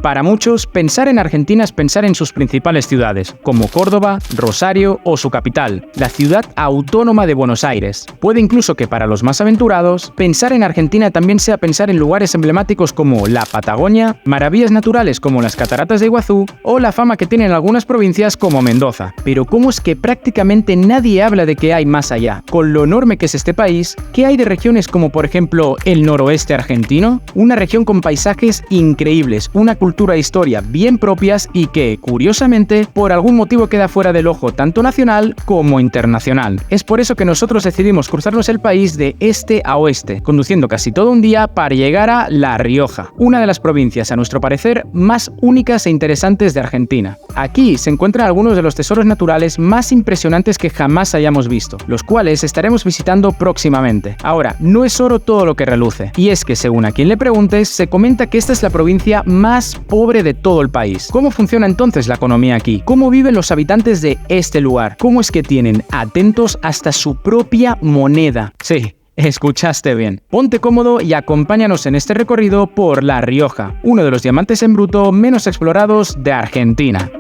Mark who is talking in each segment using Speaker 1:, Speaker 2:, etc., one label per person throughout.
Speaker 1: Para muchos, pensar en Argentina es pensar en sus principales ciudades, como Córdoba, Rosario o su capital, la ciudad autónoma de Buenos Aires. Puede incluso que para los más aventurados, pensar en Argentina también sea pensar en lugares emblemáticos como la Patagonia, maravillas naturales como las cataratas de Iguazú o la fama que tienen algunas provincias como Mendoza. Pero ¿cómo es que prácticamente nadie habla de que hay más allá? Con lo enorme que es este país, ¿qué hay de regiones como por ejemplo el noroeste argentino? Una región con paisajes increíbles, una cultura e historia bien propias y que, curiosamente, por algún motivo queda fuera del ojo tanto nacional como internacional. Es por eso que nosotros decidimos cruzarnos el país de este a oeste, conduciendo casi todo un día para llegar a La Rioja, una de las provincias, a nuestro parecer, más únicas e interesantes de Argentina. Aquí se encuentran algunos de los tesoros naturales más impresionantes que jamás hayamos visto, los cuales estaremos visitando próximamente. Ahora, no es oro todo lo que reluce, y es que según a quien le preguntes, se comenta que esta es la provincia más pobre de todo el país. ¿Cómo funciona entonces la economía aquí? ¿Cómo viven los habitantes de este lugar? ¿Cómo es que tienen, atentos, hasta su propia moneda? Sí. Escuchaste bien. Ponte cómodo y acompáñanos en este recorrido por La Rioja, uno de los diamantes en bruto menos explorados de Argentina.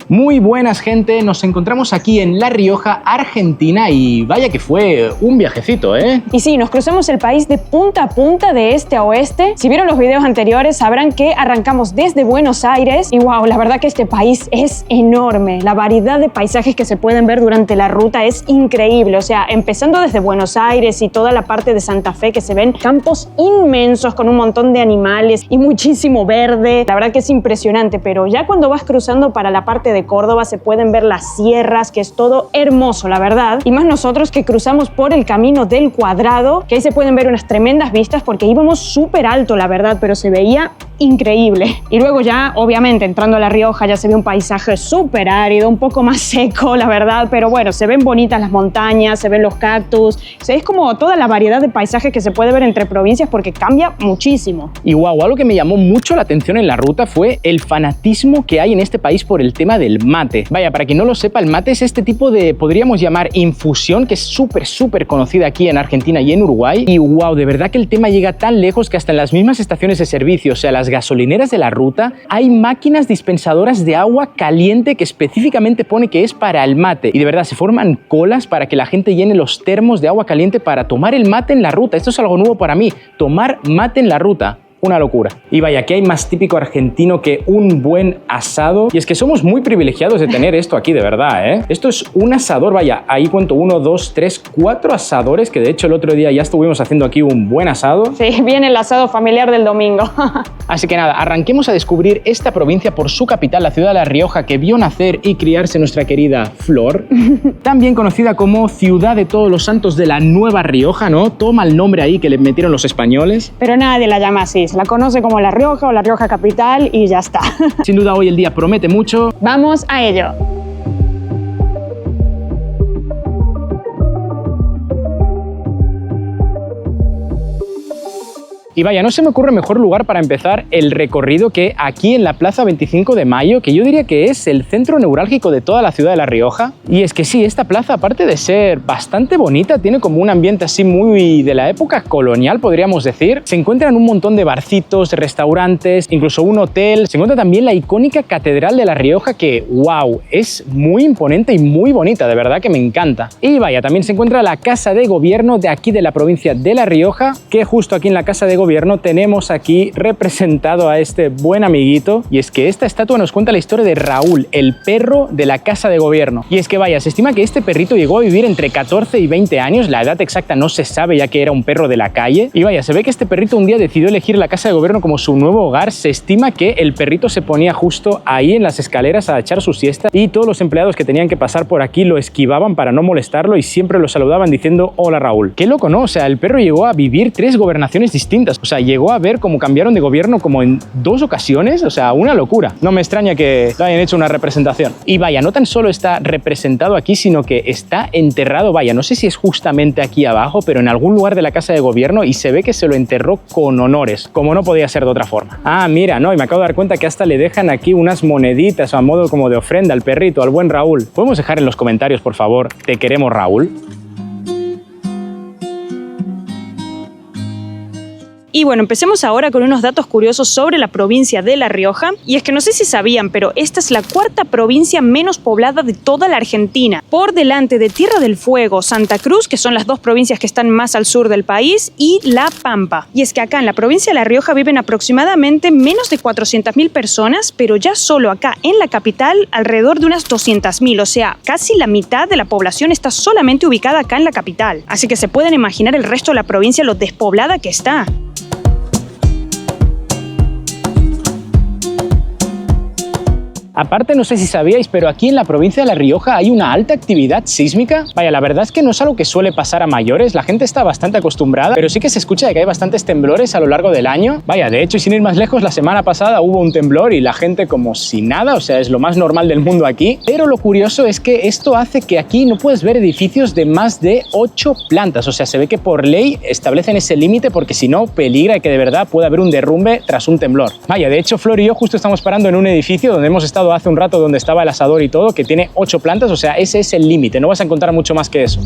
Speaker 1: Muy buenas, gente, nos encontramos aquí en La Rioja, Argentina, y vaya que fue un viajecito, ¿eh?
Speaker 2: Y sí, nos cruzamos el país de punta a punta, de este a oeste. Si vieron los videos anteriores sabrán que arrancamos desde Buenos Aires y wow, la verdad que este país es enorme. La variedad de paisajes que se pueden ver durante la ruta es increíble. O sea, empezando desde Buenos Aires y toda la parte de Santa Fe, que se ven campos inmensos con un montón de animales y muchísimo verde. La verdad que es impresionante, pero ya cuando vas cruzando para la parte de Córdoba se pueden ver las sierras, que es todo hermoso, la verdad. Y más nosotros que cruzamos por el Camino del Cuadrado, que ahí se pueden ver unas tremendas vistas porque íbamos súper alto, la verdad, pero se veía increíble. Y luego ya, obviamente, entrando a La Rioja ya se ve un paisaje súper árido, un poco más seco, la verdad, pero bueno, se ven bonitas las montañas, se ven los cactus, o sea, es como toda la variedad de paisajes que se puede ver entre provincias porque cambia muchísimo.
Speaker 1: Y wow, algo que me llamó mucho la atención en la ruta fue el fanatismo que hay en este país por el tema del mate. Vaya, para quien no lo sepa, el mate es este tipo de, podríamos llamar, infusión que es súper conocida aquí en Argentina y en Uruguay. Y wow, de verdad que el tema llega tan lejos que hasta en las mismas estaciones de servicio, o sea, las gasolineras de la ruta, hay máquinas dispensadoras de agua caliente que específicamente pone que es para el mate. Y de verdad, se forman colas para que la gente llene los termos de agua caliente para tomar el mate en la ruta. Esto es algo nuevo para mí, tomar mate en la ruta. Una locura. Y vaya, ¿qué hay más típico argentino que un buen asado? Y es que somos muy privilegiados de tener esto aquí, de verdad, ¿eh? Esto es un asador, vaya, ahí cuento 1, 2, 3, 4 asadores, que de hecho el otro día ya estuvimos haciendo aquí un buen asado.
Speaker 2: Sí, viene el asado familiar del domingo.
Speaker 1: Así que nada, arranquemos a descubrir esta provincia por su capital, la ciudad de La Rioja, que vio nacer y criarse nuestra querida Flor, también conocida como Ciudad de Todos los Santos de la Nueva Rioja, ¿no? Toma el nombre ahí que le metieron los españoles.
Speaker 2: Pero nadie la llama así. La conoce como La Rioja o La Rioja Capital y ya está.
Speaker 1: Sin duda hoy el día promete mucho.
Speaker 2: Vamos a ello.
Speaker 1: Y vaya, no se me ocurre mejor lugar para empezar el recorrido que aquí en la Plaza 25 de Mayo, que yo diría que es el centro neurálgico de toda la ciudad de La Rioja. Y es que sí, esta plaza, aparte de ser bastante bonita, tiene como un ambiente así muy de la época colonial, podríamos decir. Se encuentran un montón de barcitos, restaurantes, incluso un hotel. Se encuentra también la icónica Catedral de La Rioja que, wow, es muy imponente y muy bonita, de verdad que me encanta. Y vaya, también se encuentra la Casa de Gobierno de aquí de la provincia de La Rioja, que justo aquí en la Casa de Gobierno tenemos aquí representado a este buen amiguito, y es que esta estatua nos cuenta la historia de Raúl, el perro de la Casa de Gobierno. Y es que vaya, se estima que este perrito llegó a vivir entre 14 y 20 años, la edad exacta no se sabe ya que era un perro de la calle, y vaya, se ve que este perrito un día decidió elegir la Casa de Gobierno como su nuevo hogar. Se estima que el perrito se ponía justo ahí en las escaleras a echar su siesta y todos los empleados que tenían que pasar por aquí lo esquivaban para no molestarlo y siempre lo saludaban diciendo hola Raúl. Qué loco, ¿no? O sea, el perro llegó a vivir 3 gobernaciones distintas, o sea, llegó a ver cómo cambiaron de gobierno como en 2 ocasiones, o sea, una locura. No me extraña que le hayan hecho una representación. Y vaya, no tan solo está representado aquí, sino que está enterrado, vaya, no sé si es justamente aquí abajo, pero en algún lugar de la Casa de Gobierno, y se ve que se lo enterró con honores, como no podía ser de otra forma. Ah, mira, no, y me acabo de dar cuenta que hasta le dejan aquí unas moneditas a modo como de ofrenda al perrito, al buen Raúl. ¿Podemos dejar en los comentarios, por favor, te queremos, Raúl?
Speaker 2: Y bueno, empecemos ahora con unos datos curiosos sobre la provincia de La Rioja. Y es que no sé si sabían, pero esta es la cuarta provincia menos poblada de toda la Argentina, por delante de Tierra del Fuego, Santa Cruz, que son las dos provincias que están más al sur del país, y La Pampa. Y es que acá en la provincia de La Rioja viven aproximadamente menos de 400.000 personas, pero ya solo acá en la capital alrededor de unas 200.000, o sea, casi la mitad de la población está solamente ubicada acá en la capital. Así que se pueden imaginar el resto de la provincia lo despoblada que está.
Speaker 1: Aparte, no sé si sabíais, pero aquí en la provincia de La Rioja hay una alta actividad sísmica. Vaya, la verdad es que no es algo que suele pasar a mayores, la gente está bastante acostumbrada, pero sí que se escucha de que hay bastantes temblores a lo largo del año. Vaya, de hecho, y sin ir más lejos, la semana pasada hubo un temblor y la gente como si nada, o sea, es lo más normal del mundo aquí. Pero lo curioso es que esto hace que aquí no puedes ver edificios de más de 8 plantas, o sea, se ve que por ley establecen ese límite porque si no, peligra que de verdad pueda haber un derrumbe tras un temblor. Vaya, de hecho, Flor y yo justo estamos parando en un edificio donde hemos estado hace un rato, donde estaba el asador y todo, que tiene 8 plantas, o sea, ese es el límite, no vas a encontrar mucho más que eso.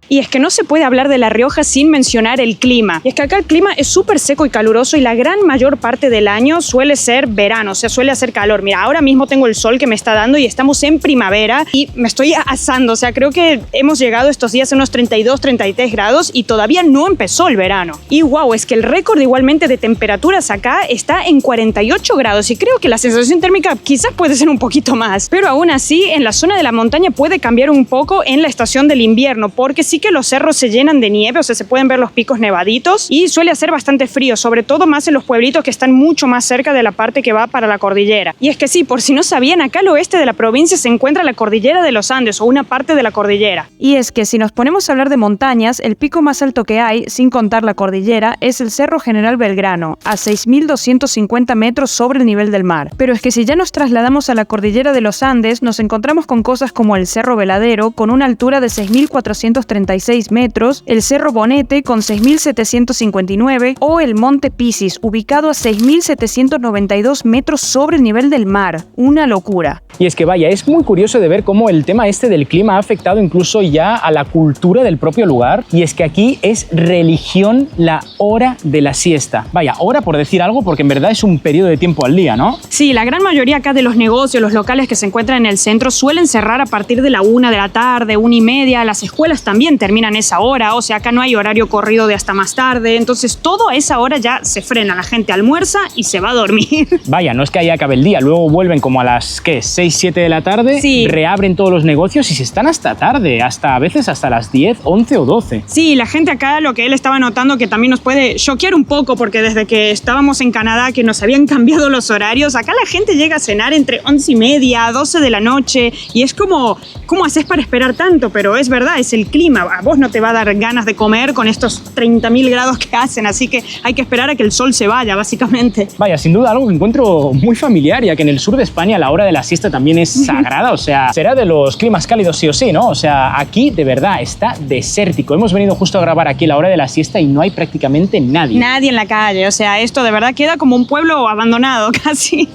Speaker 2: Y es que no se puede hablar de La Rioja sin mencionar el clima. Y es que acá el clima es súper seco y caluroso y la gran mayor parte del año suele ser verano, o sea, suele hacer calor. Mira, ahora mismo tengo el sol que me está dando y estamos en primavera y me estoy asando. O sea, creo que hemos llegado estos días a unos 32, 33 grados y todavía no empezó el verano. Y wow, es que el récord igualmente de temperaturas acá está en 48 grados y creo que la sensación térmica quizás puede ser un poquito más. Pero aún así, en la zona de la montaña puede cambiar un poco en la estación del invierno, porque sí que los cerros se llenan de nieve, o sea, se pueden ver los picos nevaditos y suele hacer bastante frío, sobre todo más en los pueblitos que están mucho más cerca de la parte que va para la cordillera. Y es que sí, por si no sabían, acá al oeste de la provincia se encuentra la cordillera de los Andes o una parte de la cordillera.
Speaker 3: Y es que si nos ponemos a hablar de montañas, el pico más alto que hay, sin contar la cordillera, es el Cerro General Belgrano, a 6.250 metros sobre el nivel del mar. Pero es que si ya nos trasladamos a la cordillera de los Andes, nos encontramos con cosas como el Cerro Veladero, con una altura de 6.436 metros, el Cerro Bonete con 6.759 o el Monte Pisis, ubicado a 6.792 metros sobre el nivel del mar. Una locura.
Speaker 1: Y es que vaya, es muy curioso de ver cómo el tema este del clima ha afectado incluso ya a la cultura del propio lugar. Y es que aquí es religión la hora de la siesta. Vaya, hora por decir algo, porque en verdad es un periodo de tiempo al día, ¿no?
Speaker 2: Sí, la gran mayoría acá de los negocios, los locales que se encuentran en el centro suelen cerrar a partir de la 1 de la tarde, 1:30. Las escuelas también terminan esa hora, o sea, acá no hay horario corrido de hasta más tarde. Entonces todo a esa hora ya se frena, la gente almuerza y se va a dormir.
Speaker 1: Vaya, no es que ahí acabe el día, luego vuelven como a las, ¿qué? 6, 7 de la tarde, sí. Reabren todos los negocios y se están hasta tarde, hasta a veces hasta las 10, 11 o 12.
Speaker 2: Sí, la gente acá, lo que él estaba notando que también nos puede choquear un poco, porque desde que estábamos en Canadá, que nos habían cambiado los horarios, acá la gente llega a cenar entre 11:30, 12 de la noche, y es como, ¿cómo haces para esperar tanto? Pero es verdad, es el clima, a vos no te va a dar ganas de comer con estos 30.000 grados que hacen, así que hay que esperar a que el sol se vaya, básicamente.
Speaker 1: Vaya, sin duda algo que encuentro muy familiar, ya que en el sur de España la hora de la siesta también es sagrada, o sea, será de los climas cálidos sí o sí, ¿no? O sea, aquí de verdad está desértico. Hemos venido justo a grabar aquí la hora de la siesta y no hay prácticamente nadie.
Speaker 2: Nadie en la calle, o sea, esto de verdad queda como un pueblo abandonado casi.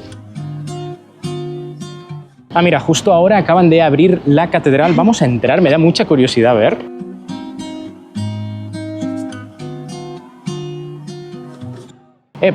Speaker 1: Ah, mira, justo ahora acaban de abrir la catedral. Vamos a entrar, me da mucha curiosidad ver.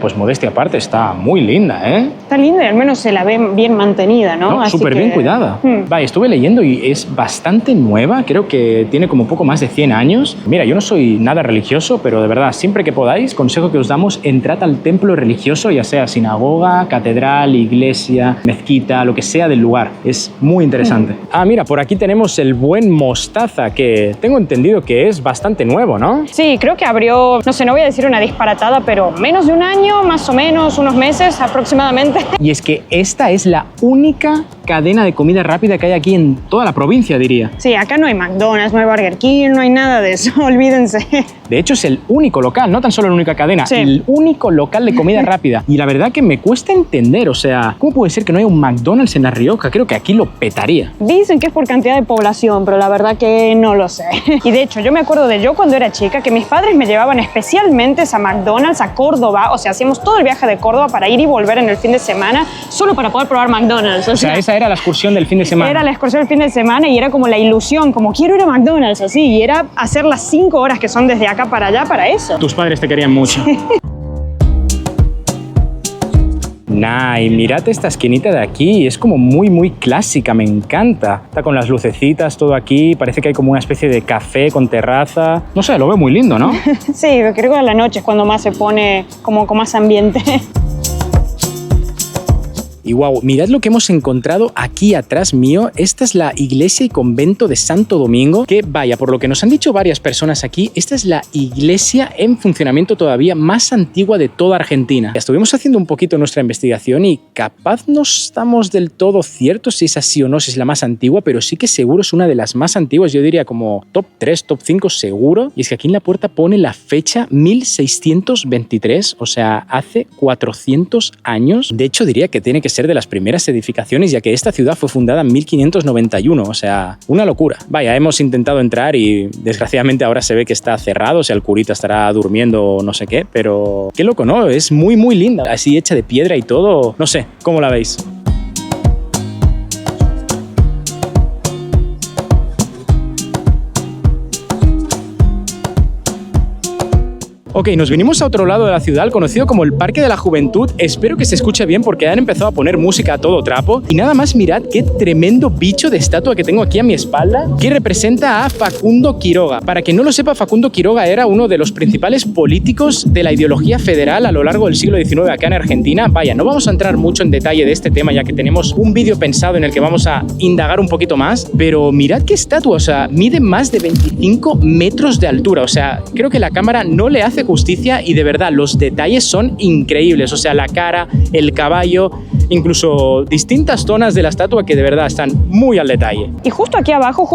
Speaker 1: Pues modestia aparte, está muy linda, ¿eh?
Speaker 2: Está linda y al menos se la ve bien mantenida, ¿no?
Speaker 1: No, súper bien cuidada. Vale, estuve leyendo y es bastante nueva, creo que tiene como poco más de 100 años. Mira, yo no soy nada religioso, pero de verdad, siempre que podáis, consejo que os damos, entrad al templo religioso, ya sea sinagoga, catedral, iglesia, mezquita, lo que sea del lugar. Es muy interesante. Ah, mira, por aquí tenemos el Buen Mostaza, que tengo entendido que es bastante nuevo, ¿no?
Speaker 2: Sí, creo que abrió, no sé, no voy a decir una disparatada, pero menos de un año, más o menos, unos meses aproximadamente.
Speaker 1: Y es que esta es la única cadena de comida rápida que hay aquí en toda la provincia, diría.
Speaker 2: Sí, acá no hay McDonald's, no hay Burger King, no hay nada de eso, olvídense.
Speaker 1: De hecho, es el único local, no tan solo la única cadena, sí. El único local de comida rápida. Y la verdad que me cuesta entender, o sea, ¿cómo puede ser que no haya un McDonald's en La Rioja? Creo que aquí lo petaría.
Speaker 2: Dicen que es por cantidad de población, pero la verdad que no lo sé. Y de hecho, yo me acuerdo de yo cuando era chica, que mis padres me llevaban especialmente a McDonald's, a Córdoba, o sea, sea, hacíamos todo el viaje de Córdoba para ir y volver en el fin de semana, solo para poder probar McDonald's.
Speaker 1: O sea, esa era la excursión del fin de semana.
Speaker 2: Era la excursión del fin de semana y era como la ilusión, como quiero ir a McDonald's, así, y era hacer las 5 horas que son desde acá para allá para eso.
Speaker 1: Tus padres te querían mucho. Nah, y mirad esta esquinita de aquí, es como muy clásica, me encanta. Está con las lucecitas, todo aquí, parece que hay como una especie de café con terraza. No sé, lo veo muy lindo, ¿no?
Speaker 2: Sí, creo que a la noche es cuando más se pone como con más ambiente.
Speaker 1: Y wow, mirad lo que hemos encontrado aquí atrás mío. Esta es la iglesia y convento de Santo Domingo, que vaya, por lo que nos han dicho varias personas aquí, esta es la iglesia en funcionamiento todavía más antigua de toda Argentina. Estuvimos haciendo un poquito nuestra investigación y capaz no estamos del todo ciertos si es así o no, si es la más antigua, pero sí que seguro es una de las más antiguas, yo diría como top 3, top 5 seguro. Y es que aquí en la puerta pone la fecha 1623, o sea, hace 400 años. De hecho, diría que tiene que ser de las primeras edificaciones, ya que esta ciudad fue fundada en 1591, o sea, una locura. Vaya, hemos intentado entrar y desgraciadamente ahora se ve que está cerrado, o sea, el curita estará durmiendo o no sé qué, pero qué loco, ¿no? Es muy linda, así hecha de piedra y todo, no sé, ¿cómo la veis? Ok, nos vinimos a otro lado de la ciudad, conocido como el Parque de la Juventud. Espero que se escuche bien porque han empezado a poner música a todo trapo. Y nada más mirad qué tremendo bicho de estatua que tengo aquí a mi espalda, que representa a Facundo Quiroga. Para quien no lo sepa, Facundo Quiroga era uno de los principales políticos de la ideología federal a lo largo del siglo XIX acá en Argentina. Vaya, no vamos a entrar mucho en detalle de este tema, ya que tenemos un vídeo pensado en el que vamos a indagar un poquito más. Pero mirad qué estatua, o sea, mide más de 25 metros de altura. O sea, creo que la cámara no le hace justicia y de verdad los detalles son increíbles, o sea, la cara, el caballo, incluso distintas zonas de la estatua que de verdad están muy al detalle.
Speaker 2: Y justo aquí abajo,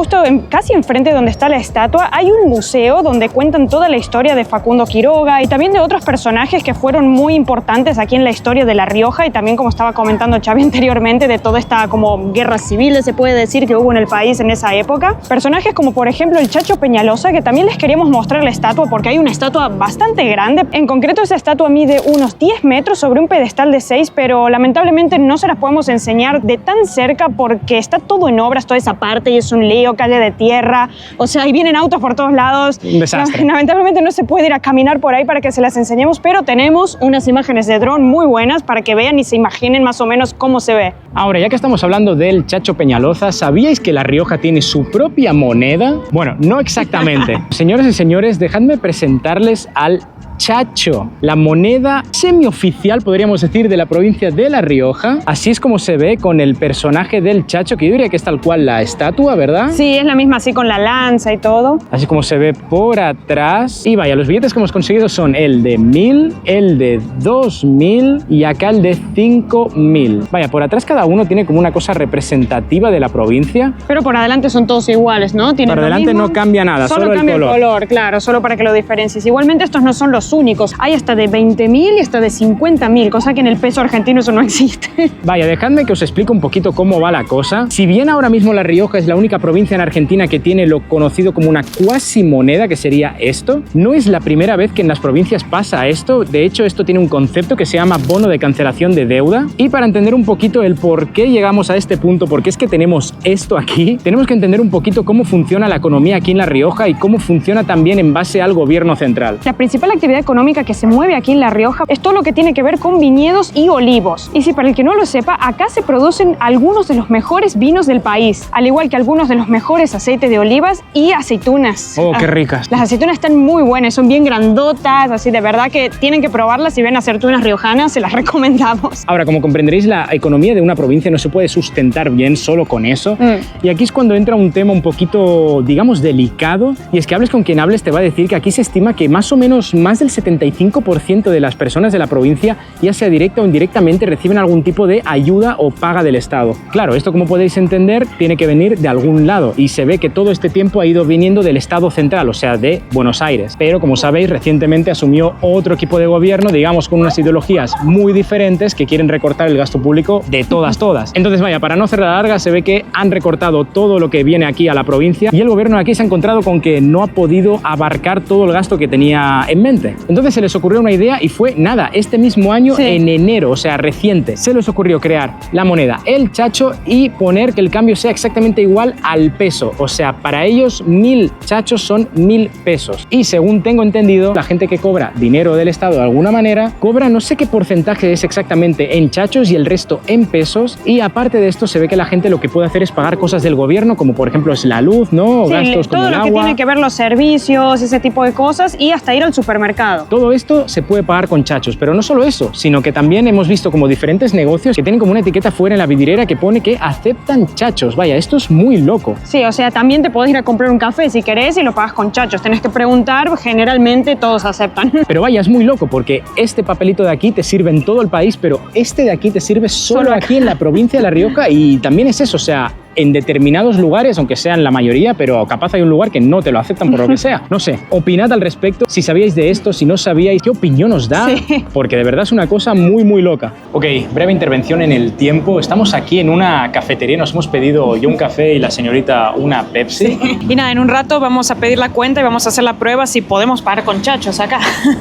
Speaker 2: casi enfrente donde está la estatua, hay un museo donde cuentan toda la historia de Facundo Quiroga y también de otros personajes que fueron muy importantes aquí en la historia de La Rioja y también, como estaba comentando Xavi anteriormente, de toda esta como guerra civil, se puede decir, que hubo en el país en esa época. Personajes como por ejemplo el Chacho Peñalosa, que también les queríamos mostrar la estatua porque hay una estatua bastante grande. En concreto, esa estatua mide unos 10 metros sobre un pedestal de 6, pero lamentablemente no se las podemos enseñar de tan cerca porque está todo en obras, toda esa parte, y es un lío, calle de tierra, o sea, y vienen autos por todos lados.
Speaker 1: Un desastre.
Speaker 2: Lamentablemente no se puede ir a caminar por ahí para que se las enseñemos, pero tenemos unas imágenes de dron muy buenas para que vean y se imaginen más o menos cómo se ve.
Speaker 1: Ahora, ya que estamos hablando del Chacho Peñalosa, ¿sabíais que La Rioja tiene su propia moneda? Bueno, no exactamente. Señoras y señores, dejadme presentarles al Chacho, la moneda semioficial, podríamos decir, de la provincia de La Rioja. Así es como se ve con el personaje del Chacho, que yo diría que es tal cual la estatua, ¿verdad?
Speaker 2: Sí, es la misma, así con la lanza y todo.
Speaker 1: Así como se ve por atrás. Y vaya, los billetes que hemos conseguido son el de 1000, el de 2000 y acá el de 5000. Vaya, por atrás cada uno tiene como una cosa representativa de la provincia.
Speaker 2: Pero por adelante son todos iguales, ¿no?
Speaker 1: Por adelante no cambia nada, solo
Speaker 2: cambia
Speaker 1: el
Speaker 2: color, claro, solo para que lo diferencies. Igualmente estos no son los únicos. Hay hasta de 20.000 y hasta de 50.000, cosa que en el peso argentino eso no existe.
Speaker 1: Vaya, dejadme que os explique un poquito cómo va la cosa. Si bien ahora mismo La Rioja es la única provincia en Argentina que tiene lo conocido como una cuasi moneda, que sería esto, no es la primera vez que en las provincias pasa esto. De hecho, esto tiene un concepto que se llama bono de cancelación de deuda. Y para entender un poquito el por qué llegamos a este punto, por qué es que tenemos esto aquí, tenemos que entender un poquito cómo funciona la economía aquí en La Rioja y cómo funciona también en base al gobierno central.
Speaker 2: La principal actividad económica que se mueve aquí en La Rioja es todo lo que tiene que ver con viñedos y olivos. Y si para el que no lo sepa, acá se producen algunos de los mejores vinos del país, al igual que algunos de los mejores aceites de olivas y aceitunas.
Speaker 1: Oh, qué ricas.
Speaker 2: Las aceitunas están muy buenas, son bien grandotas, así de verdad que tienen que probarlas. Si ven aceitunas riojanas, se las recomendamos.
Speaker 1: Ahora, como comprenderéis, la economía de una provincia no se puede sustentar bien solo con eso. Y aquí es cuando entra un tema un poquito, digamos, delicado. Y es que hables con quien hables te va a decir que aquí se estima que más o menos más del 75% de las personas de la provincia, ya sea directa o indirectamente, reciben algún tipo de ayuda o paga del Estado. Claro, esto, como podéis entender, tiene que venir de algún lado y se ve que todo este tiempo ha ido viniendo del Estado central, o sea, de Buenos Aires. Pero, como sabéis, recientemente asumió otro equipo de gobierno, digamos, con unas ideologías muy diferentes que quieren recortar el gasto público de todas. Entonces, vaya, para no hacer la larga, se ve que han recortado todo lo que viene aquí a la provincia y el gobierno aquí se ha encontrado con que no ha podido abarcar todo el gasto que tenía en mente. reciente. Entonces se les ocurrió una idea y fue nada, este mismo año,
Speaker 2: Sí.
Speaker 1: en enero, o sea, reciente, se les ocurrió crear la moneda, el chacho, y poner que el cambio sea exactamente igual al peso. O sea, para ellos 1000 chachos son 1000 pesos. Y según tengo entendido, la gente que cobra dinero del Estado de alguna manera, cobra no sé qué porcentaje es exactamente en chachos y el resto en pesos. Y aparte de esto, se ve que la gente lo que puede hacer es pagar cosas del gobierno, como por ejemplo es la luz, ¿no? O
Speaker 2: Sí,
Speaker 1: gastos como
Speaker 2: todo
Speaker 1: el
Speaker 2: lo que
Speaker 1: agua.
Speaker 2: tiene que ver los servicios, ese tipo de cosas, y hasta ir al supermercado.
Speaker 1: Todo esto se puede pagar con chachos, pero no solo eso, sino que también hemos visto como diferentes negocios que tienen como una etiqueta fuera en la vidriera que pone que aceptan chachos. Vaya, esto es muy loco.
Speaker 2: Sí, o sea, también te podés ir a comprar un café si querés y lo pagas con chachos. Tenés que preguntar, generalmente todos aceptan.
Speaker 1: Pero vaya, es muy loco porque este papelito de aquí te sirve en todo el país, pero este de aquí te sirve solo
Speaker 2: Solo acá.
Speaker 1: aquí en la provincia de La Rioja, y también es eso, o sea, en determinados lugares, aunque sean la mayoría, pero capaz hay un lugar que no te lo aceptan por lo que sea. No sé, opinad al respecto, si sabíais de esto, si no sabíais, ¿qué opinión os da?
Speaker 2: Sí.
Speaker 1: Porque de verdad es una cosa muy, muy loca. Ok, breve intervención en el tiempo. Estamos aquí en una cafetería, nos hemos pedido yo un café y la señorita una Pepsi.
Speaker 3: Y nada, en un rato vamos a pedir la cuenta y vamos a hacer la prueba si podemos pagar con chachos acá.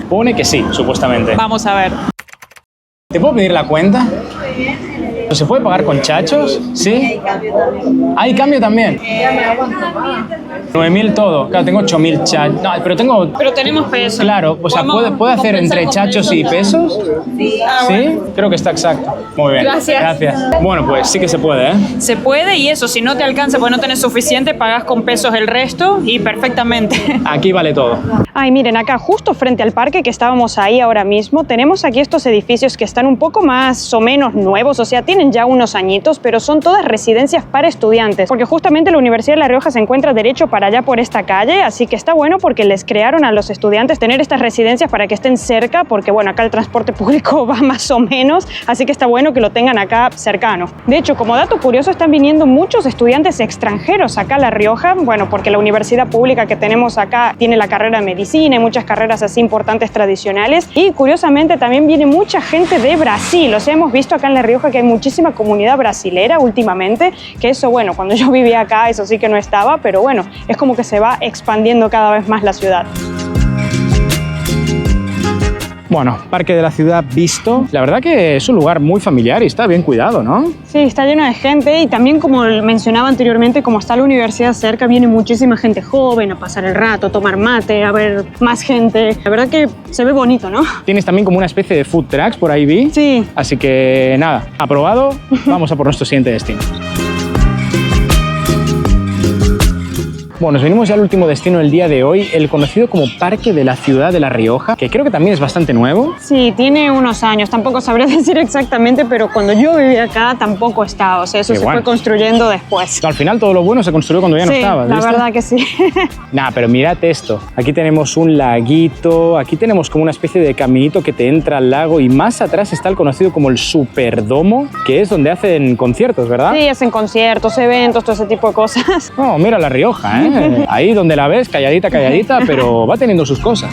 Speaker 1: Pone que sí, supuestamente.
Speaker 3: Vamos a ver.
Speaker 1: ¿Te puedo pedir la cuenta? ¿Se puede pagar con chachos? ¿Sí? ¿Hay cambio también? 9.000 todo. Claro, tengo 8.000 chachos. No, pero tengo...
Speaker 3: Pero tenemos pesos.
Speaker 1: Claro, o sea, ¿puede hacer entre chachos y pesos? Sí. ¿Sí? Creo que está exacto. Muy bien.
Speaker 3: Gracias.
Speaker 1: Bueno, pues sí que se puede, ¿eh?
Speaker 3: Se puede, y eso, si no te alcanza porque no tenés suficiente, pagás con pesos el resto y perfectamente.
Speaker 1: Aquí vale todo.
Speaker 2: Ay, miren, acá justo frente al parque que estábamos ahí ahora mismo, tenemos aquí estos edificios que están un poco más o menos nuevos, o sea, tienen ya unos añitos, pero son todas residencias para estudiantes, porque justamente la Universidad de La Rioja se encuentra derecho para allá por esta calle, así que está bueno porque les crearon a los estudiantes tener estas residencias para que estén cerca, porque bueno, acá el transporte público va más o menos, así que está bueno que lo tengan acá cercano. De hecho, como dato curioso, están viniendo muchos estudiantes extranjeros acá a La Rioja, bueno, porque la universidad pública que tenemos acá tiene la carrera de medicina y muchas carreras así importantes tradicionales, y curiosamente también viene mucha gente de Brasil, o sea, hemos visto acá en La Rioja que hay muchísima comunidad brasilera últimamente, que eso, bueno, cuando yo vivía acá eso sí que no estaba, pero bueno, es como que se va expandiendo cada vez más la ciudad.
Speaker 1: Bueno, Parque de la Ciudad visto. La verdad que es un lugar muy familiar y está bien cuidado, ¿no?
Speaker 2: Sí, está lleno de gente y también, como mencionaba anteriormente, como está la universidad cerca, viene muchísima gente joven a pasar el rato, a tomar mate, a ver más gente. La verdad que se ve bonito, ¿no?
Speaker 1: Tienes también como una especie de food trucks por ahí, vi.
Speaker 2: Sí.
Speaker 1: Así que nada, aprobado. Vamos a por nuestro siguiente destino. Bueno, nos venimos ya al último destino del día de hoy, el conocido como Parque de la Ciudad de La Rioja, que creo que también es bastante nuevo.
Speaker 2: Sí, tiene unos años, tampoco sabría decir exactamente, pero cuando yo vivía acá tampoco estaba, o sea, eso
Speaker 1: Qué
Speaker 2: se
Speaker 1: guay.
Speaker 2: fue construyendo después.
Speaker 1: Al final todo lo bueno se construyó cuando ya no
Speaker 2: Sí,
Speaker 1: estabas,
Speaker 2: la
Speaker 1: ¿viste?
Speaker 2: verdad que sí.
Speaker 1: Nah, pero mirad esto. Aquí tenemos un laguito, aquí tenemos como una especie de caminito que te entra al lago, y más atrás está el conocido como el Superdomo, que es donde hacen conciertos, ¿verdad?
Speaker 2: Sí, hacen conciertos, eventos, todo ese tipo de cosas.
Speaker 1: No, mira La Rioja, ¿eh? Ahí donde la ves, calladita, calladita, pero va teniendo sus cosas.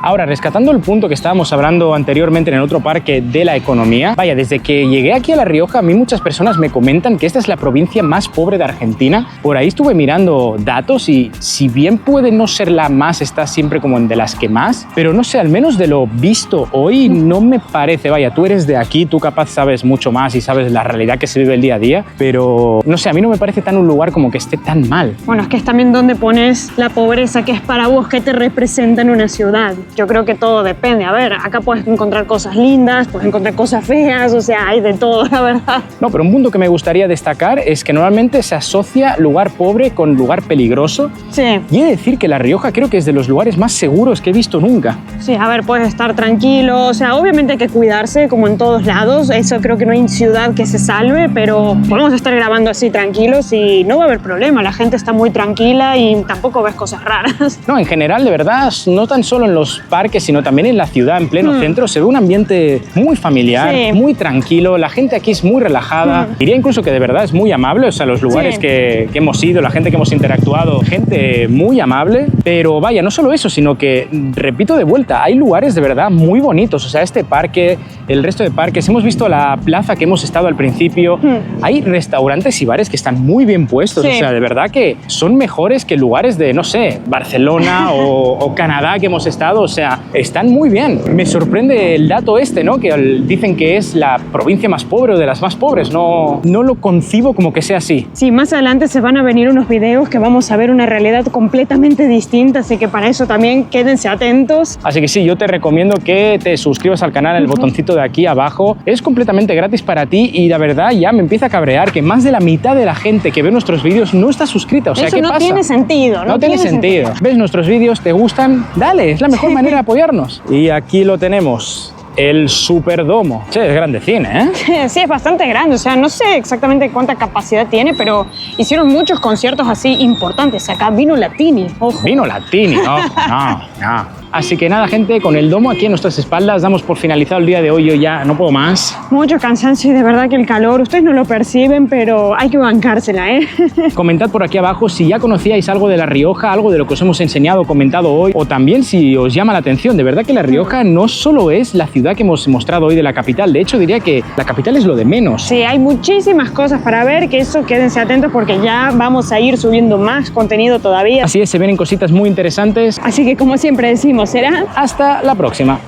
Speaker 1: Ahora, rescatando el punto que estábamos hablando anteriormente en el otro parque de la economía, vaya, desde que llegué aquí a La Rioja, a mí muchas personas me comentan que esta es la provincia más pobre de Argentina. Por ahí estuve mirando datos y si bien puede no ser la más, está siempre como en de las que más, pero no sé, al menos de lo visto hoy no me parece. Vaya, tú eres de aquí, tú capaz sabes mucho más y sabes la realidad que se vive el día a día, pero no sé, a mí no me parece tan un lugar como que esté tan mal.
Speaker 2: Bueno, es que es también donde pones la pobreza que es para vos, que te representa en una ciudad. Yo creo que todo depende. A ver, acá puedes encontrar cosas lindas, puedes encontrar cosas feas, o sea, hay de todo, la verdad.
Speaker 1: No, pero un punto que me gustaría destacar es que normalmente se asocia lugar pobre con lugar peligroso.
Speaker 2: Sí,
Speaker 1: Y he de decir que La Rioja creo que es de los lugares más seguros que he visto nunca.
Speaker 2: sí, a ver, puedes estar tranquilo, o sea, obviamente hay que cuidarse como en todos lados, eso creo que no hay ciudad que se salve, pero podemos estar grabando así tranquilos y no va a haber problema, la gente está muy tranquila y tampoco ves cosas raras.
Speaker 1: No, en general, de verdad, no tan solo en los parques, sino también en la ciudad, en pleno centro, se ve un ambiente muy familiar, muy tranquilo. La gente aquí es muy relajada. Diría incluso que de verdad es muy amable. O sea, los lugares que hemos ido, la gente que hemos interactuado, gente muy amable. Pero vaya, no solo eso, sino que, repito de vuelta, hay lugares de verdad muy bonitos. O sea, este parque, el resto de parques, hemos visto la plaza que hemos estado al principio. Hay restaurantes y bares que están muy bien puestos. O sea, de verdad que son mejores que lugares de, no sé, Barcelona o Canadá que hemos estado. O sea, están muy bien. Me sorprende el dato este, ¿no? Que dicen que es la provincia más pobre o de las más pobres. No lo concibo como que sea así.
Speaker 2: Sí, más adelante se van a venir unos videos que vamos a ver una realidad completamente distinta, así que para eso también quédense atentos.
Speaker 1: Así que sí, yo te recomiendo que te suscribas al canal, el botoncito de aquí abajo. Es completamente gratis para ti y la verdad ya me empieza a cabrear que más de la mitad de la gente que ve nuestros vídeos no está suscrita. O sea,
Speaker 2: eso
Speaker 1: ¿qué
Speaker 2: no
Speaker 1: pasa?
Speaker 2: Tiene sentido.
Speaker 1: No tiene sentido. ¿Ves nuestros vídeos? ¿Te gustan? Dale, es la mejor manera de apoyarnos. Y aquí lo tenemos. El Superdomo. Sí, es grandecine, ¿eh?
Speaker 2: Sí, es bastante grande. O sea, no sé exactamente cuánta capacidad tiene, pero hicieron muchos conciertos así importantes. Acá vino Latini, ojo.
Speaker 1: Vino Latini, ojo. No. Así que nada, gente, con el domo aquí en nuestras espaldas damos por finalizado el día de hoy. Yo ya no puedo más.
Speaker 2: Mucho cansancio y de verdad que el calor, ustedes no lo perciben, pero hay que bancársela, ¿eh?
Speaker 1: Comentad por aquí abajo si ya conocíais algo de La Rioja, algo de lo que os hemos enseñado, comentado hoy, o también si os llama la atención. De verdad que La Rioja no solo es la ciudad que hemos mostrado hoy de la capital, de hecho diría que la capital es lo de menos.
Speaker 2: Sí, hay muchísimas cosas para ver, que eso quédense atentos porque ya vamos a ir subiendo más contenido todavía.
Speaker 1: Así es, se vienen cositas muy interesantes.
Speaker 2: Así que como siempre decimos, será
Speaker 1: hasta la próxima.